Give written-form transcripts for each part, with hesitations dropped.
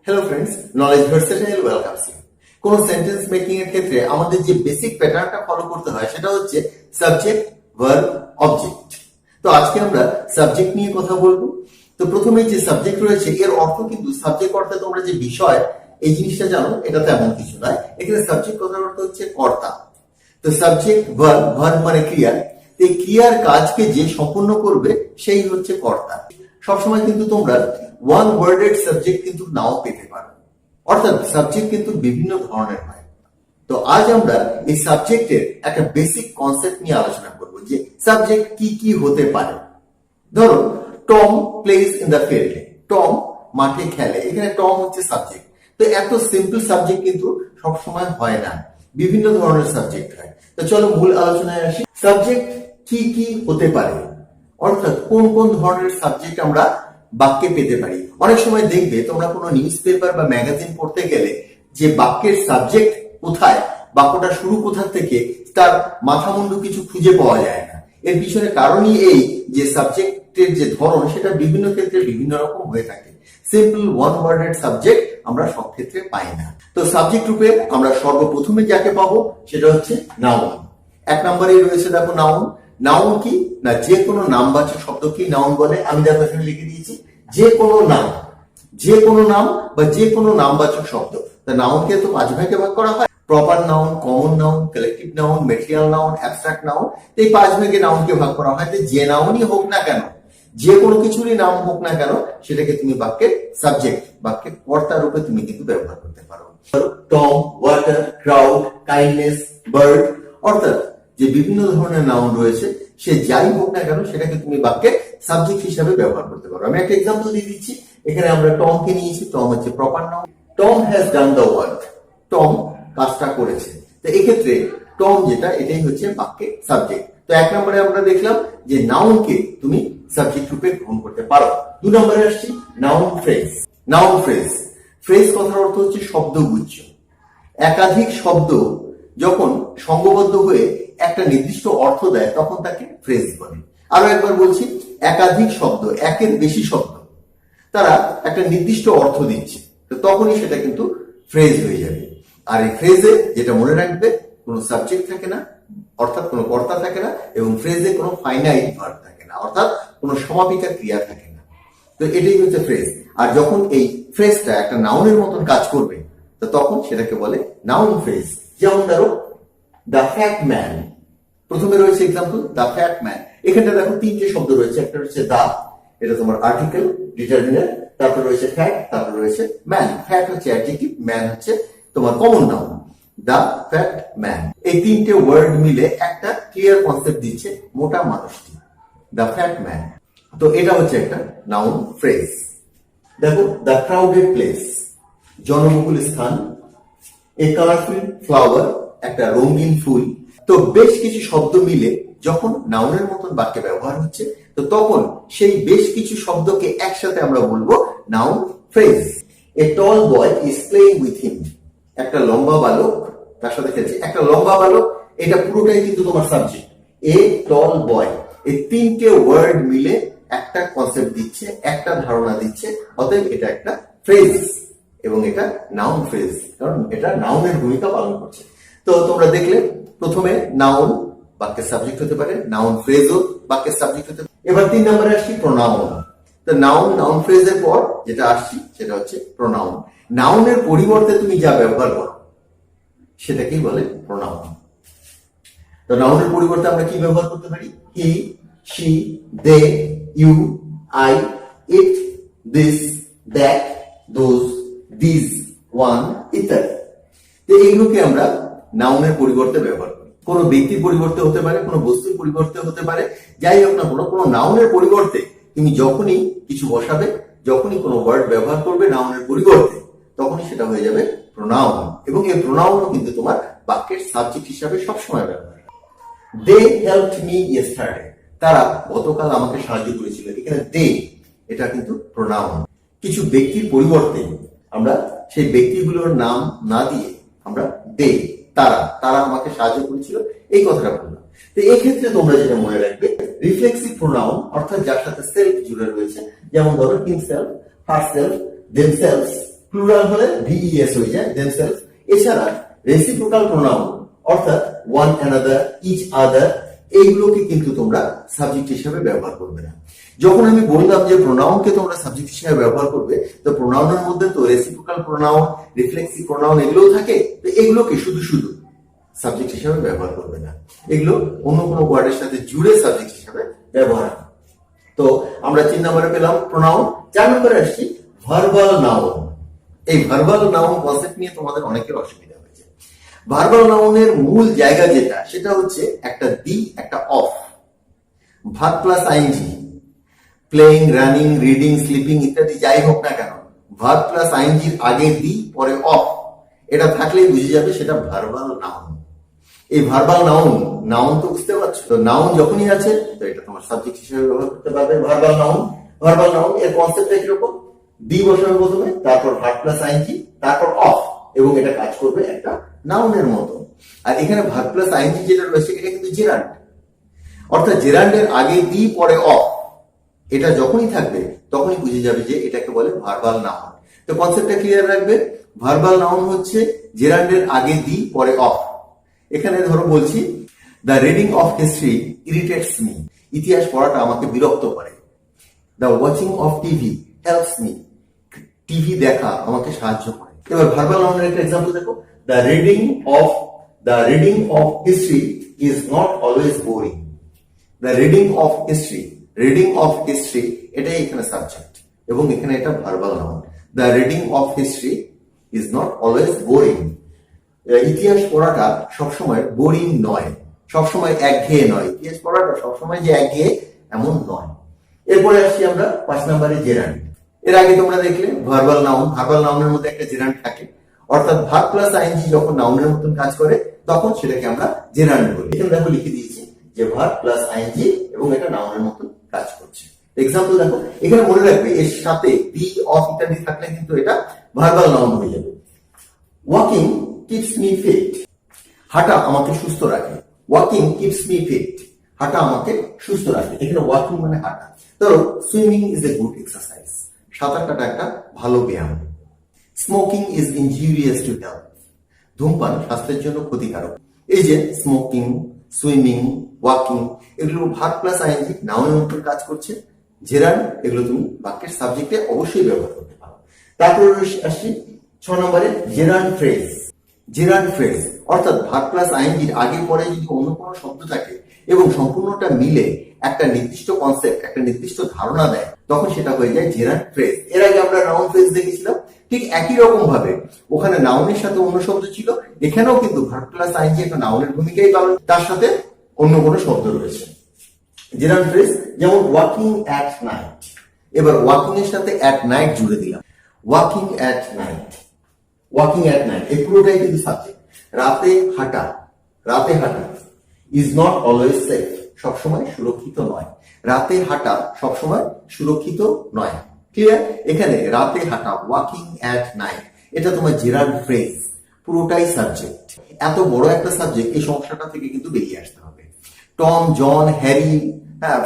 Hello friends, knowledge versatile welcomes you. কোন sentence making এর ক্ষেত্রে আমাদের যে বেসিক প্যাটার্নটা ফলো করতে হয় সেটা হচ্ছে সাবজেক্ট, ভার্ব, অবজেক্ট। তো আজকে আমরা সাবজেক্ট নিয়ে কথা বলবো। তো প্রথমে যে সাবজেক্ট রয়েছে এর অর্থ কিন্তু সাবজেক্ট অর্থাৎ তোমরা যে বিষয় এই জিনিসটা জানো এটা তেমন কিছু নয়। এখানে সাবজেক্ট কথার অর্থ হচ্ছে কর্তা। তো সাবজেক্ট, ভার্ব, ভার্ব মানে ক্রিয়া, এই ক্রিয়ার কাজকে যে সম্পূর্ণ করবে সেই হচ্ছে কর্তা। সবসময় কিন্তু তোমরা ওয়ান ওয়ার্ডেড সাবজেক্ট কিন্তু নাও পেতে পারো, অর্থাৎ সাবজেক্ট কিন্তু বিভিন্ন ধরনের হয়। তো আজ আমরা এই সাবজেক্টের একটা বেসিক কনসেপ্ট নিয়ে আলোচনা করব যে সাবজেক্ট কি কি হতে পারে। ধরো Tom plays in the field, Tom মাঠে খেলে, এখানে টম হচ্ছে সাবজেক্ট। তো এত সিম্পল সাবজেক্ট কিন্তু সবসময় হয় না, বিভিন্ন ধরনের সাবজেক্ট হয়। তো চলো মূল আলোচনায় আসি। সাবজেক্ট কি কি হতে পারে, অর্থাৎ কোন কোন ধরনের সাবজেক্ট আমরা বাক্যে পেতে পারি। অনেক সময় দেখবে তোমরা কোনো নিউজ পেপার বা ম্যাগাজিন পড়তে গেলে যে বাক্যের সাবজেক্ট কোথায়, বাক্যটা শুরু কোথা থেকে, তার মাথা মুন্ডু কিছু খুঁজে পাওয়া যায় না। এর পিছনে কারণই এই যে সাবজেক্টের যে ধরন সেটা বিভিন্ন ক্ষেত্রে বিভিন্ন রকম হয়ে থাকে। সিম্পল ওয়ান ওয়ার্ডেড সাবজেক্ট আমরা সব ক্ষেত্রে পাই না। তো সাবজেক্ট রূপে আমরা সর্বপ্রথমে যাকে পাবো সেটা হচ্ছে নাউন। এক নম্বরে রয়েছে দেখো নাউন। নাউন কি না, যে কোনো নামবাচক শব্দকে নাউন বলে। আমি দেখো এখানে লিখে দিয়েছি যে কোনো নাম, যে কোনো নাম বা যে কোনো নামবাচক শব্দ। তা নাউনকে তো 5 ভাগে ভাগ করা হয়: proper noun, common noun, collective noun, material noun, abstract noun. এই 5 ভাগে নাউনকে ভাগ করা হয়। যে নাউনই হোক না কেন, যে কোনো কিছুরই নাম হোক না কেন, সেটাকে তুমি বাক্যের সাবজেক্ট, বাক্যের কর্তা রূপে তুমি কিন্তু ব্যবহার করতে পারো। Tom, water, crowd, kindness, bird, অর্থাৎ যে বিভিন্ন ধরনের নাউন রয়েছে সে যাই হোক না কেন সেটাকে তুমি বাক্যের সাবজেক্ট হিসাবে ব্যবহার করতে পারো। আমি একটা এক্সাম্পল দিয়ে দিচ্ছি। এখানে আমরা টমকে নিয়েছি, টম হচ্ছে proper noun. Tom has done the work, Tom কাজটা করেছে। তো এক্ষেত্রে টম যেটা, এটাই হচ্ছে বাক্যের সাবজেক্ট। তো এক নম্বরে আমরা দেখলাম যে নাউনকে তুমি সাবজেক্ট রূপে গ্রহণ করতে পারো। 2 নম্বরে আসছি noun phrase. Noun phrase, phrase কথার অর্থ হচ্ছে শব্দগুচ্ছ। একাধিক শব্দ যখন সংঘবদ্ধ হয়ে একটা নির্দিষ্ট অর্থ দেয় তখন তাকে ফ্রেজ বলে। আরো একবার বলছি, একাধিক শব্দ, একের বেশি শব্দ, তারা একটা নির্দিষ্ট অর্থ দিচ্ছে, তো তখনই সেটা কিন্তু ফ্রেজ হয়ে যাবে। আর এই ফ্রেজে যেটা মনে রাখবে, কোনো সাবজেক্ট থাকে না, অর্থাৎ কোনো কর্তা থাকে না, এবং ফ্রেজে কোনো ফাইনাইট ভার্ব থাকে না, অর্থাৎ কোনো সমাপিকা ক্রিয়া থাকে না। তো এটাই হচ্ছে ফ্রেজ। আর যখন এই ফ্রেজটা একটা নাউনের মতন কাজ করবে তো তখন সেটাকে বলে নাউন ফ্রেজ। যেমন ধরো দ্য ফ্যাট ম্যান, প্রথমে রয়েছে এক্সাম্পল দ্য ফ্যাট ম্যান। এখানটা দেখো 3টে শব্দ রয়েছে। একটা হচ্ছে দা, এটা তোমার আর্টিকেল ডিটারমিনার, তারপর রয়েছে ফ্যাট, তারপর রয়েছে ম্যান। ফ্যাট হচ্ছে অ্যাডজেক্টিভ, ম্যান হচ্ছে তোমার কমন নাউন। দা ফ্যাট ম্যান, এই 3টে ওয়ার্ড মিলে একটা ক্লিয়ার কনসেপ্ট দিচ্ছে মোটা মানুষটি, দা ফ্যাট ম্যান। তো এটা হচ্ছে একটা নাউন ফ্রেজ। দেখো দ্য ক্রাউডেড প্লেস, জনবহুল স্থান। এ কালারফুল ফ্লাওয়ার, একটা রঙিন ফুল। তো বেশ কিছু শব্দ মিলে যখন নাউনের মতন বাক্যে ব্যবহার হচ্ছে তো তখন সেই বেশ কিছু শব্দকে একসাথে আমরা বলবো noun phrase. A tall boy is playing with him, একটা লম্বা বালক তার সাথে খেলছে। একটা লম্বা বালক, এটা পুরোটাই কিন্তু তোমার সাবজেক্ট। এ টল বয়, এই 3টে ওয়ার্ড মিলে একটা কনসেপ্ট দিচ্ছে, একটা ধারণা দিচ্ছে, অতএব এটা একটা ফ্রেজ এবং এটা নাউন ফ্রেজ, কারণ এটা নাউনের ভূমিকা পালন করছে। তো তোমরা দেখলে প্রথমে নাউন বাক্যের সাবজেক্ট হতে পারে, নাউন ফ্রেজও বাক্যের সাবজেক্ট হতে পারে। এবার 3 নম্বরে আসছি প্রোনাউন। তো নাউন, নাউন ফ্রেজের পর যেটা আসছি সেটা হচ্ছে প্রোনাউন। নাউনের পরিবর্তে তুমি যা ব্যবহার করো সেটাকেই বলে প্রোনাউন। তো নাউনের পরিবর্তে আমরা কি ব্যবহার করতে পারি? He, she, they, you, I, it, this, that, those, this, one ইত্যাদি। তো এইগুলোকে আমরা নাউনের পরিবর্তে ব্যবহার করি। কোনো ব্যক্তির পরিবর্তে হতে পারে, কোনো বস্তুর পরিবর্তে হতে পারে, যাই হোক না কোনো নাউনের পরিবর্তে তুমি যখনই কিছু বসাবে, যখনই কোনো ওয়ার্ড ব্যবহার করবে নাউনের পরিবর্তে, তখনই সেটা হয়ে যাবে প্রোনাউন। এবং এই প্রোনাউনও কিন্তু তোমার বাক্যের সাবজেক্ট হিসাবে সবসময় ব্যবহার। দে হেল্পড মি ইয়েস্টারডে, তারা গতকাল আমাকে সাহায্য করেছিল। এখানে দে, এটা কিন্তু প্রোনাউন। কিছু ব্যক্তির পরিবর্তে আমরা সেই ব্যক্তিগুলোর নাম না দিয়ে আমরা দে, তারা আমাকে সাহায্য করেছিল, এই কথাটা বললাম। তো এক্ষেত্রে তোমরা যেটা মনে রাখবে, রিফ্লেক্সিভ প্রোনাউন অর্থাৎ যার সাথে সেলফ জুড়ে রয়েছে, যেমন ধরো হিমসেলফ, হারসেলফ, দেমসেলভস, প্লুরাল হলে ভিইএস হয়ে যায় themselves। এছাড়া রেসিপ্রোকাল প্রোনাউন অর্থাৎ ওয়ান অ্যানাদার, ইচ আদার, এইগুলোকে কিন্তু তোমরা সাবজেক্ট হিসেবে ব্যবহার করবে না। যখন আমি বললাম যে প্রোনাউনকে তোমরা সাবজেক্ট হিসেবে ব্যবহার করবে, তো প্রোনাউনের মধ্যে তো রেসিপ্রোকাল প্রোনাউন, রিফ্লেক্সিভ প্রোনাউন এগুলোও থাকে, তো এগুলোকে শুধু শুধু সাবজেক্ট হিসেবে ব্যবহার করবে না, এগুলো অন্য কোনো ওয়ার্ডের সাথে জুড়ে সাবজেক্ট হিসেবে ব্যবহার। তো আমরা 3 নম্বরে পেলাম প্রোনাউন। 4 নম্বরে আসছি ভার্বাল নাউন। এই ভার্বাল নাউন কনসেপ্ট নিয়ে তোমাদের অনেকের অসুবিধা হয়েছে। ভার্বাল নাউনের মূল জায়গা যেটা, সেটা হচ্ছে একটা দি, একটা of, verb plus ING, playing, running, reading, sleeping ইত্যাদি যাই হোক না কেন, ভার্ব প্লাস আইএনজির আগে দি পরে অফ, এটা থাকলেই বুঝে যাবে সেটা ভার্বাল নাউন। এই ভার্বাল নাউন, নাউন তো বুঝতে পারছো, তো নাউন যখনই আছে তো এটা তোমার সাবজেক্ট হিসেবে ব্যবহার করতে পারবে ভার্বাল নাউন। ভার্বাল নাউন এর কনসেপ্টটা কিরকম, দি বসাবে প্রথমে, তারপর ভার্ব প্লাস আইএনজি, তারপর অফ, এবং এটা কাজ করবে একটা নাউনের মতো। আর এখানে ভার্ব প্লাস আইএনজি যেটা রয়েছে এটা কিন্তু জেরান্ড, অর্থাৎ জেরান্ডের আগে দি পরে অফ, এটা যখনই থাকবে তখনই বুঝে যাবে যে এটাকে বলে ভার্বাল নাউন। তো কনসেপ্টটা ক্লিয়ার রাখবে, ভার্বাল নাউন হচ্ছে জেরান্ডের আগে দি পরে অফ। এখানে ধরো বলছি, the reading of history irritates me, ইতিহাস পড়াটা আমাকে বিরক্ত করে। The watching of TV helps me, TV দেখা আমাকে সাহায্য করে। এবার ভার্বাল নাউনের একটা এক্সাম্পল দেখো, the reading of history is not always boring. The reading of history এটাই এখানে সাবজেক্ট, এবং এখানে এটা verbal noun. The reading of history is not always boring, ইতিহাস পড়াটা সবসময় বোরিং নয়, সবসময় একঘেয়ে নয়, ইতিহাস পড়াটা সবসময় যে একঘেয়ে এমন নয়। এরপরে আসছি আমরা 5 নম্বরে জেরান্ড। এর আগে তোমরা দেখলে ভার্বাল নাউন, ভার্বাল নাউনের মধ্যে একটা জেরান্ড থাকে, অর্থাৎ ভার্ব প্লাস আইএনজি যখন নাউনের মতন কাজ করে তখন সেটাকে আমরা জেরান্ড বলি। এখানে দেখো লিখে দিয়েছি যে ভার্ব প্লাস আইএনজি এবং এটা নাউনের মতন কাজ করছে। এক্সাম্পল দেখো, এখানে মনে রাখবে এর সাথে বি, অফ ইত্যাদি থাকলে কিন্তু এটা ভার্বাল নাউন হয়ে যাবে। ওয়াকিং কিপস মি ফিট, হাঁটা আমাকে সুস্থ রাখে। ওয়াকিং কিপস মি ফিট, হাঁটা আমাকে সুস্থ রাখে। এখানে ওয়াকিং মানে হাঁটা। ধরো swimming is a good exercise, সাঁতার কাটা একটা ভালো ব্যায়াম। Smoking is injurious to health, ধূমপান স্বাস্থ্যের জন্য ক্ষতিকারক। এই যে স্মোকিং, সুইমিং, ওয়াকিং, এগুলো ভার্ব প্লাস আইএনজি নাউনের মতন কাজ করছে। জেরান্ড এগুলো তুমি বাক্যের সাবজেক্টে অবশ্যই ব্যবহার করতে পারো। তারপর আসছি 6 নম্বরে জেরান্ড ফ্রেজ। জেরান্ড ফ্রেজ অর্থাৎ ভার্ব প্লাস আইএনজির আগে পরে যদি অন্য কোনো শব্দ থাকে এবং সম্পূর্ণটা মিলে একটা নির্দিষ্ট কনসেপ্ট, একটা নির্দিষ্ট ধারণা দেয়, তখন সেটা হয়ে যায় জেরান্ড ফ্রেজ। এর আগে আমরা নাউন ফ্রেজ দেখেছিলাম, ঠিক একই রকম ভাবে ওখানে নাউনের সাথে অন্য শব্দ ছিল, এখানেও কিন্তু ভার্ব প্লাস আইএনজি একটা নাউনের ভূমিকাই পালন, তার সাথে অন্য কোনো শব্দ রয়েছে। জেরান্ড ফ্রেজ যেমন ওয়াকিং অ্যাট নাইট, এবার ওয়াকিং এর সাথে অ্যাট নাইট জুড়ে দিলাম, walking at night. Walking at night এই পুরোটাই কিন্তু সাবজেক্ট। রাতে হাঁটা, রাতে হাঁটা ইজ নট অলওয়েজ সেফ, সবসময় সুরক্ষিত নয়। রাতে হাঁটা সবসময় সুরক্ষিত নয়। ক্লিয়ার? এখানে রাতে হাঁটা, ওয়াকিং অ্যাট নাইট, এটা তোমার জেরান্ড ফ্রেজ, পুরোটাই সাবজেক্ট। এত বড় একটা সাবজেক্ট, এই সমস্যাটা থেকে কিন্তু বেরিয়ে আসতে হবে। টম, জন, হ্যারি,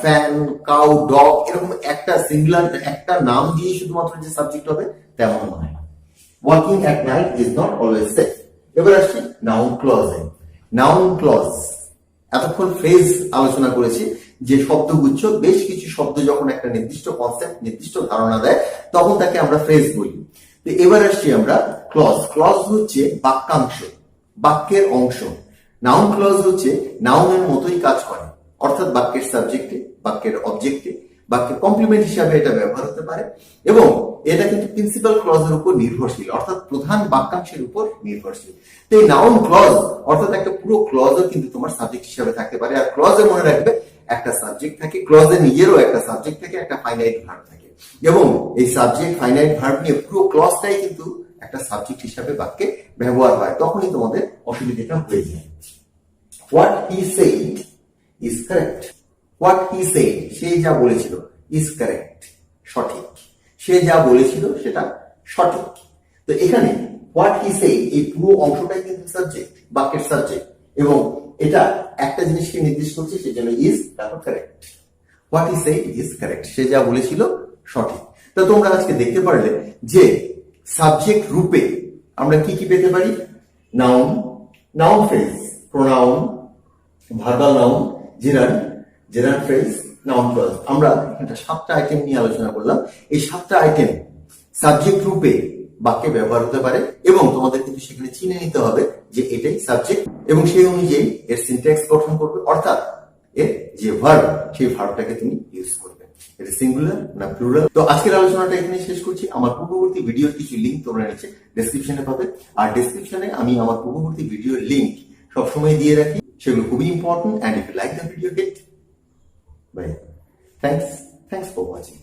ফ্যান, কাউ, ডগ, এরকম একটা সিঙ্গুলার একটা নাম দিয়ে শুধুমাত্র যে সাবজেক্ট হবে তেমন নয়। Walking at night is not always safe. এবার আসছি নাউন ক্লজে। নাউন ক্লজ, এতক্ষণ ফ্রেজ আলোচনা করেছি, যে শব্দগুচ্ছ, বেশ কিছু শব্দ যখন একটা নির্দিষ্ট কনসেপ্ট, নির্দিষ্ট ধারণা দেয় তখন তাকে আমরা ফ্রেজ বলি। তো এবার আসছি আমরা ক্লজ। ক্লজ হচ্ছে বাক্যাংশ, বাক্যের অংশ। নাউন ক্লজ হচ্ছে নাউনের মতোই কাজ করে, অর্থাৎ বাক্যের সাবজেক্টে, বাক্যের অবজেক্টে, বাক্যের কমপ্লিমেন্ট হিসাবে এটা ব্যবহার হতে পারে, এবং এটা কিন্তু প্রিন্সিপাল ক্লজের উপর নির্ভরশীল, অর্থাৎ প্রধান বাক্যাংশের উপর নির্ভরশীল। তো এই নাউন ক্লজ অর্থাৎ একটা পুরো ক্লজও কিন্তু তোমার সাবজেক্ট হিসাবে থাকতে পারে। আর ক্লজে মনে রাখবে একটা সাবজেক্ট থাকে, ক্লজে নিজেরও একটা সাবজেক্ট থাকে, একটা ফাইনাইট ভার্ব থাকে, এবং এই সাবজেক্ট ফাইনাইট ভার্ব নিয়ে পুরো ক্লজটাই কিন্তু একটা সাবজেক্ট হিসাবে বাক্যে ব্যবহার হয়। তখনই তোমাদের অসুবিধাটা হয়ে যায়। What he said is correct. What he said, সে যা বলেছিল, ইজ কারেক্ট, সঠিক। সে যা বলেছিল সেটা সঠিক। তো এখানে হোয়াট হি সেড এই পুরো অংশটাই কিন্তু সাবজেক্ট, বাক্যের সাবজেক্ট, এবং এটা একটা জিনিসকে নির্দেশ করছে, সেজন্য ইজ তারপর correct. What he said is correct, সে যা বলেছিল সঠিক। তো তোমরা আজকে দেখতে পারলে যে সাবজেক্ট রূপে আমরা কি কি পেতে পারি? Noun, noun phrase, pronoun, verbal noun, gerund, gerund phrase, noun clause. আমরা এটা 7টা আইটেম নিয়ে আলোচনা করলাম। এই 7টা আইটেম সাবজেক্ট রূপে বাক্যে ব্যবহার হতে পারে এবং তোমাদের কিন্তু সেখানে চিনে নিতে হবে যে এটাই সাবজেক্ট এবং সেই অনুযায়ী এর সিনট্যাক্স গঠন করবে, অর্থাৎ এর যে ভার্ব সেই ভার্বটাকে তুমি ইউজ করবে। এটা সিঙ্গুলার না প্লুরাল। তো আজকের আলোচনাটা এখানে শেষ করছি। আমার পূর্ববর্তী ভিডিওর কিছু লিঙ্ক তোমরা নিচে ডেসক্রিপশনে পাবে, আর ডেসক্রিপশনে আমি আমার পূর্ববর্তী ভিডিওর লিঙ্ক সবসময় দিয়ে রাখি, সেগুলো খুবই important. And if you like the video, hit bye. Thanks for watching.